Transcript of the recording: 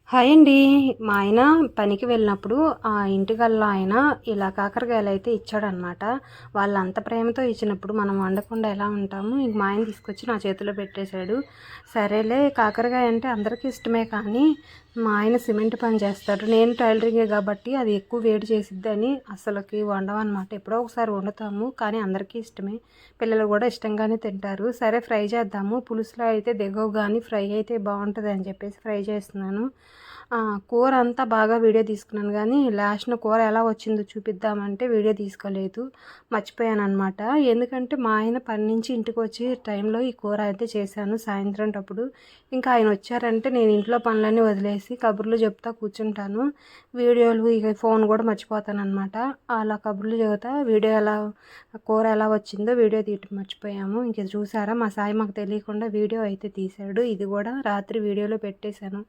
Hi అండి. మా ఆయన పనికి వెళ్ళినప్పుడు ఆ ఇంటికల్లా ఆయన ఇలా కాకరకాయలైతే ఇచ్చాడనమాట. వాళ్ళంత ప్రేమతో ఇచ్చినప్పుడు మనం వండకుండా ఎలా ఉంటాము? ఇంక మా ఆయన తీసుకొచ్చి నా చేతిలో పెట్టేశాడు. సరేలే కాకరకాయ అంటే అందరికీ ఇష్టమే కానీ, మా ఆయన సిమెంట్ పని చేస్తాడు. నేను టైలరింగే కాబట్టి అది ఎక్కువ వేడి చేసిద్దని అసలకి వండమనమాట. ఎప్పుడో ఒకసారి వండుతాము కానీ అందరికీ ఇష్టమే. పిల్లలు కూడా ఇష్టంగానే తింటారు. సరే ఫ్రై చేద్దాము. పులుసులో అయితే దిగవు కానీ ఫ్రై అయితే బాగుంటుంది అని చెప్పేసి ఫ్రై చేస్తున్నాను. కూర అంతా బాగా వీడియో తీసుకున్నాను కానీ లాస్ట్‌న కూర ఎలా వచ్చిందో చూపిద్దామంటే వీడియో తీసుకోలేదు. మర్చిపోయాననమాట. ఎందుకంటే మా ఆయన పని నుంచి ఇంటికొచ్చే టైంలో ఈ కూర అయితే చేశాను సాయంత్రంటప్పుడు. ఇంకా ఆయన వచ్చారంటే నేను ఇంట్లో పనులన్నీ వదిలేసి కబుర్లు చెప్తా కూర్చుంటాను. వీడియోలు ఇక ఫోన్ కూడా మర్చిపోతాననమాట. అలా కబుర్లు చెబుతా వీడియో కూర ఎలా వచ్చిందో వీడియో తీయటం మర్చిపోయాము. ఇంక చూసారా మా సాయి మాకు తెలియకుండా వీడియో అయితే తీశాడు. ఇది కూడా రాత్రి వీడియోలో పెట్టేశాను.